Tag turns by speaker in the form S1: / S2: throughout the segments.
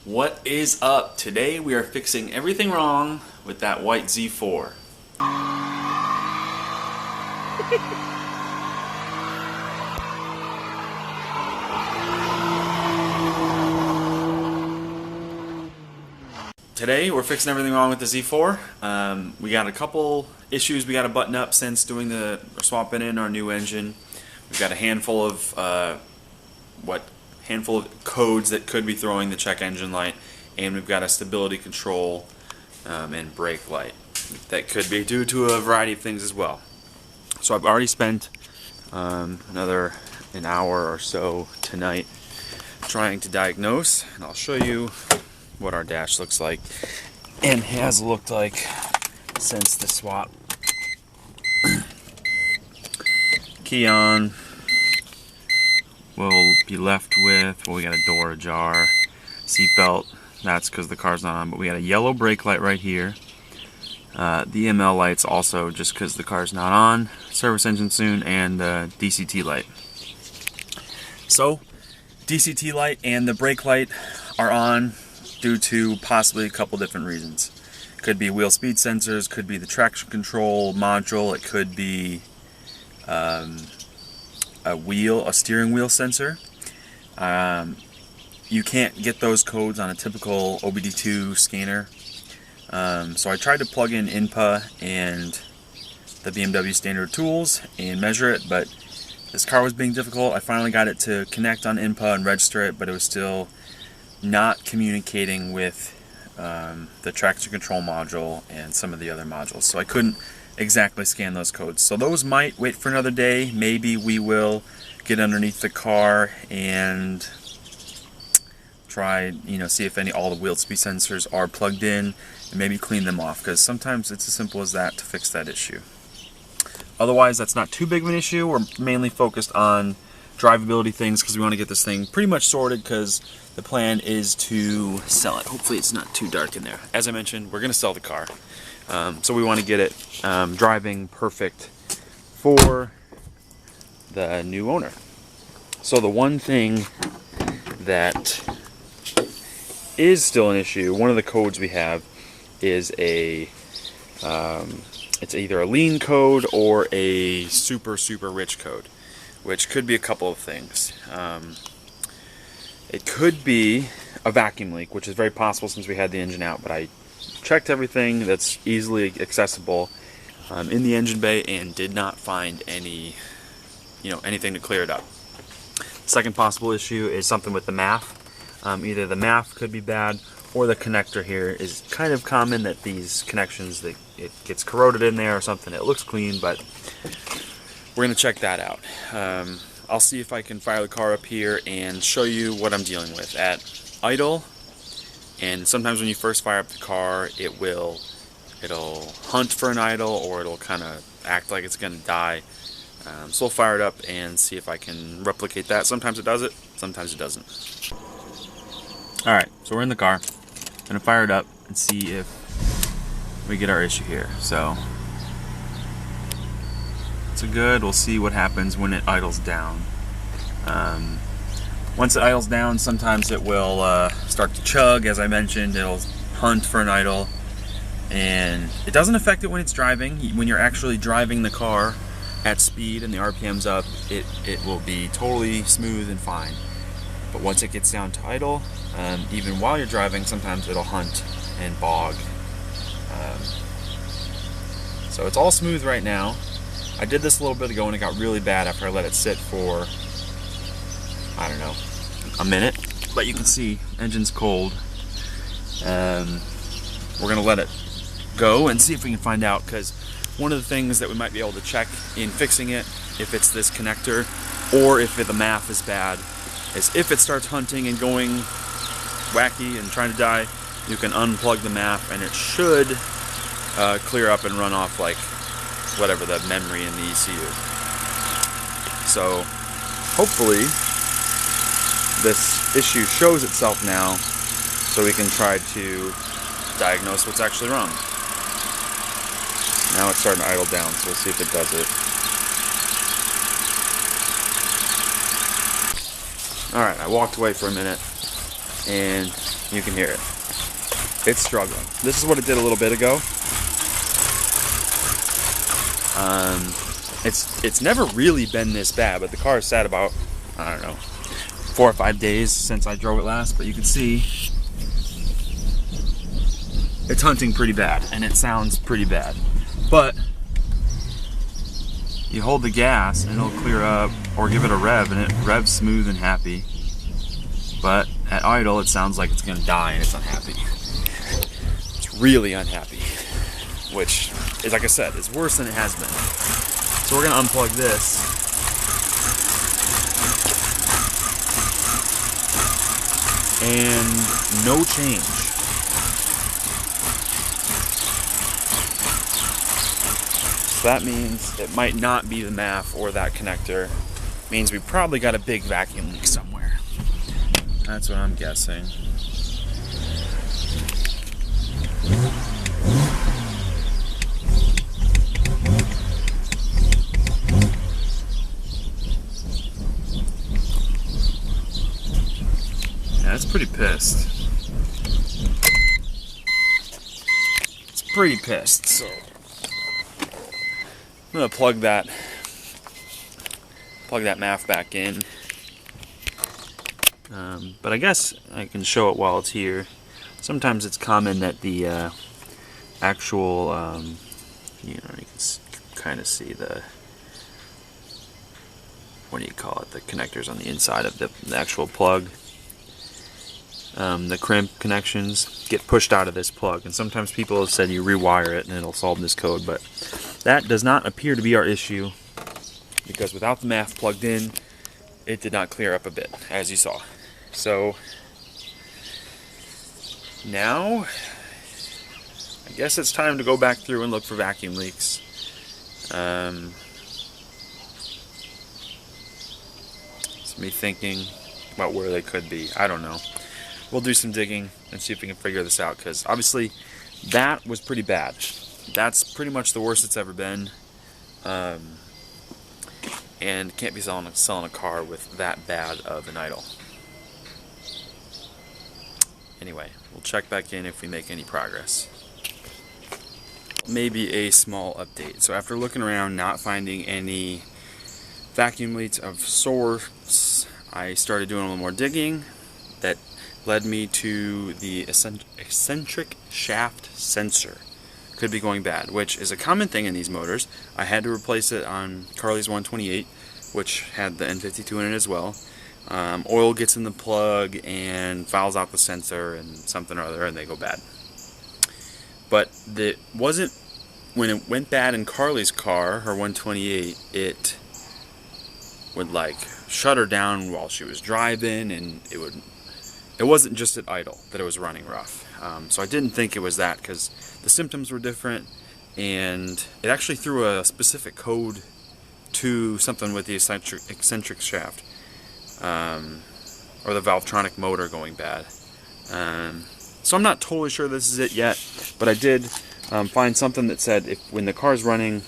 S1: What is up? Today we are fixing everything wrong with that white Z4. Today we're fixing everything wrong with the Z4. We got a couple issues we got to button up since doing swapping in our new engine. We've got a handful of codes that could be throwing the check engine light, and we've got a stability control and brake light that could be due to a variety of things as well. So I've already spent another an hour or so tonight trying to diagnose, and I'll show you what our dash looks like and has looked like since the swap. Key on. We'll be left with, well, we got a door ajar, seatbelt, that's because the car's not on, but we got a yellow brake light right here. The EML light's also just because the car's not on, service engine soon, and DCT light. So, DCT light and the brake light are on due to possibly a couple different reasons. Could be wheel speed sensors, could be the traction control module, it could be a steering wheel sensor. You can't get those codes on a typical OBD2 scanner. So I tried to plug in INPA and the BMW standard tools and measure it, but this car was being difficult. I finally got it to connect on INPA and register it, but it was still not communicating with the traction control module and some of the other modules. So I couldn't exactly scan those codes. So those might wait for another day. Maybe we will get underneath the car and try, see if all the wheel speed sensors are plugged in and maybe clean them off, because sometimes it's as simple as that to fix that issue. Otherwise, that's not too big of an issue. We're mainly focused on drivability things because we want to get this thing pretty much sorted, because the plan is to sell it. Hopefully it's not too dark in there. As I mentioned, we're going to sell the car. So we want to get it driving perfect for the new owner. So the one thing that is still an issue, one of the codes we have is it's either a lean code or a super rich code, which could be a couple of things. It could be a vacuum leak, which is very possible since we had the engine out, but I checked everything that's easily accessible in the engine bay and did not find anything to clear it up. Second possible issue is something with the MAF. Either the MAF could be bad, or the connector here is kind of common that these connections, it gets corroded in there or something. It looks clean, but we're going to check that out. I'll see if I can fire the car up here and show you what I'm dealing with at idle. And sometimes when you first fire up the car, it'll hunt for an idle, or it'll kind of act like it's going to die. So we'll fire it up and see if I can replicate that. Sometimes it does it, sometimes it doesn't. Alright, so we're in the car. I'm going to fire it up and see if we get our issue here. So, it's good. We'll see what happens when it idles down. Once it idles down, sometimes it will start to chug. As I mentioned, it'll hunt for an idle. And it doesn't affect it when it's driving. When you're actually driving the car at speed and the RPM's up, it will be totally smooth and fine. But once it gets down to idle, even while you're driving, sometimes it'll hunt and bog. So it's all smooth right now. I did this a little bit ago and it got really bad after I let it sit for, I don't know, a minute. But you can see, engine's cold. We're going to let it go and see if we can find out, because one of the things that we might be able to check in fixing it, if it's this connector or if the MAF is bad, is if it starts hunting and going wacky and trying to die, you can unplug the MAF and it should clear up and run off like whatever the memory in the ECU. So hopefully this issue shows itself now, so we can try to diagnose what's actually wrong. Now it's starting to idle down, so we'll see if it does it. Alright, I walked away for a minute and you can hear it. It's struggling. This is what it did a little bit ago. It's never really been this bad, but the car has sat about, I don't know, 4 or 5 days since I drove it last, but you can see it's hunting pretty bad, and it sounds pretty bad. But you hold the gas and it'll clear up, or give it a rev and it revs smooth and happy. But at idle it sounds like it's gonna die and it's unhappy. It's really unhappy, which is, like I said, is worse than it has been. So we're gonna unplug this. And no change. So that means it might not be the MAF or that connector. It means we probably got a big vacuum leak somewhere. That's what I'm guessing. Yeah, it's pretty pissed. It's pretty pissed, so I'm gonna plug that MAF back in. But I guess I can show it while it's here. Sometimes it's common that the actual, you can kind of see the, what do you call it, the connectors on the inside of the actual plug. The crimp connections get pushed out of this plug, and sometimes people have said you rewire it and it'll solve this code, but that does not appear to be our issue, because without the MAF plugged in, it did not clear up a bit, as you saw. So now I guess it's time to go back through and look for vacuum leaks. It's me thinking about where they could be. I don't know. We'll do some digging and see if we can figure this out, because obviously that was pretty bad. That's pretty much the worst it's ever been. And can't be selling a car with that bad of an idle. Anyway, we'll check back in if we make any progress. Maybe a small update. So after looking around, not finding any vacuum leaks of sorts, I started doing a little more digging. That led me to the eccentric shaft sensor. Could be going bad, which is a common thing in these motors. I had to replace it on Carly's 128, which had the N52 in it as well. Oil gets in the plug and fouls out the sensor and something or other, and they go bad. But it wasn't, when it went bad in Carly's car, her 128, it would like shut her down while she was driving, and it wasn't just at idle that it was running rough. So I didn't think it was that, because the symptoms were different, and it actually threw a specific code to something with the eccentric shaft, or the Valvetronic motor going bad. So I'm not totally sure this is it yet, but I did find something that said when the car's running,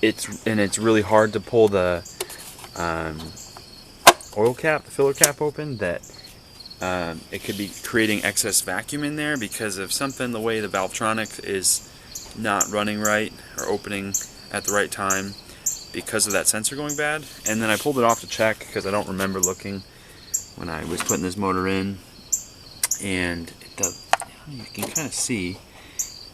S1: it's really hard to pull the oil cap, the filler cap open, that it could be creating excess vacuum in there because of something, the way the Valvetronic is not running right or opening at the right time because of that sensor going bad. And then I pulled it off to check because I don't remember looking when I was putting this motor in, and you can kind of see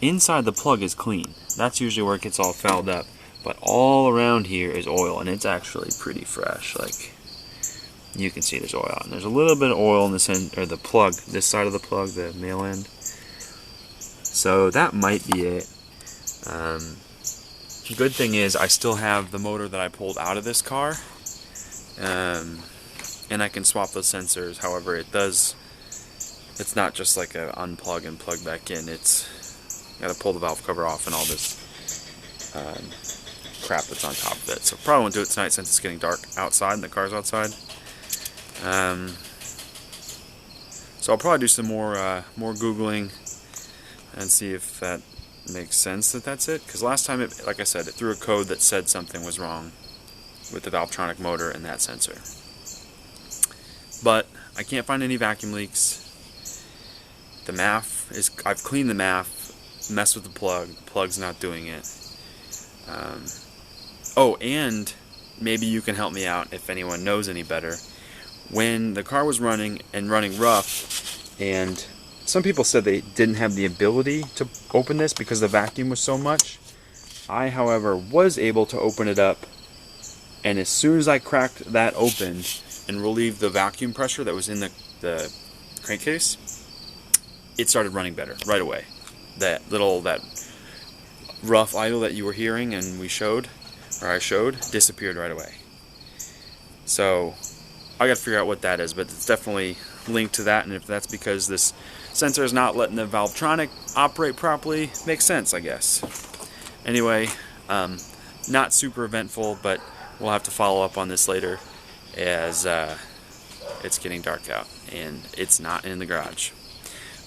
S1: inside the plug is clean. That's usually where it gets all fouled up, but all around here is oil, and it's actually pretty fresh. Like, you can see there's oil out, and there's a little bit of oil in this end, or the plug, this side of the plug, the male end. So that might be it. The good thing is I still have the motor that I pulled out of this car, and I can swap those sensors. However, it's not just like a unplug and plug back in. It's got to pull the valve cover off and all this crap that's on top of it. So probably won't do it tonight since it's getting dark outside and the car's outside. So I'll probably do some more Googling and see if that makes sense that that's it. Because last time, like I said, it threw a code that said something was wrong with the Valvetronic motor and that sensor. But I can't find any vacuum leaks. The MAF is, I've cleaned the MAF, messed with the plug's not doing it. Oh, and maybe you can help me out if anyone knows any better. When the car was running and running rough, and some people said they didn't have the ability to open this because the vacuum was so much. I, however, was able to open it up, and as soon as I cracked that open and relieved the vacuum pressure that was in the crankcase, it started running better right away. That rough idle that you were hearing and I showed, disappeared right away. So I gotta figure out what that is, but it's definitely linked to that, and if that's because this sensor is not letting the Valvetronic operate properly, makes sense, I guess. Anyway, not super eventful, but we'll have to follow up on this later as it's getting dark out and it's not in the garage.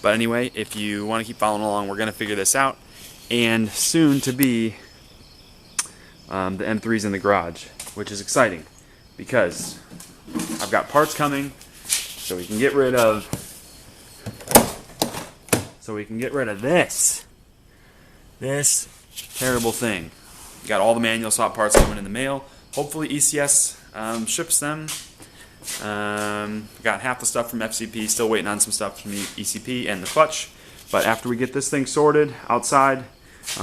S1: But anyway, if you want to keep following along, we're going to figure this out, and soon to be the M3's in the garage, which is exciting because I've got parts coming so we can get rid of this terrible thing. Got all the manual swap parts coming in the mail. Hopefully ECS ships them. Got half the stuff from FCP, still waiting on some stuff from ECP and the clutch. But after we get this thing sorted outside,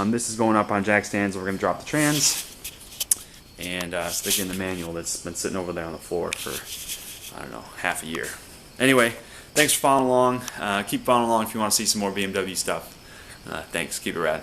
S1: this is going up on jack stands. We're going to drop the trans and stick in the manual that's been sitting over there on the floor for, I don't know, half a year. Anyway, thanks for following along. Keep following along if you want to see some more BMW stuff. Thanks. Keep it rad.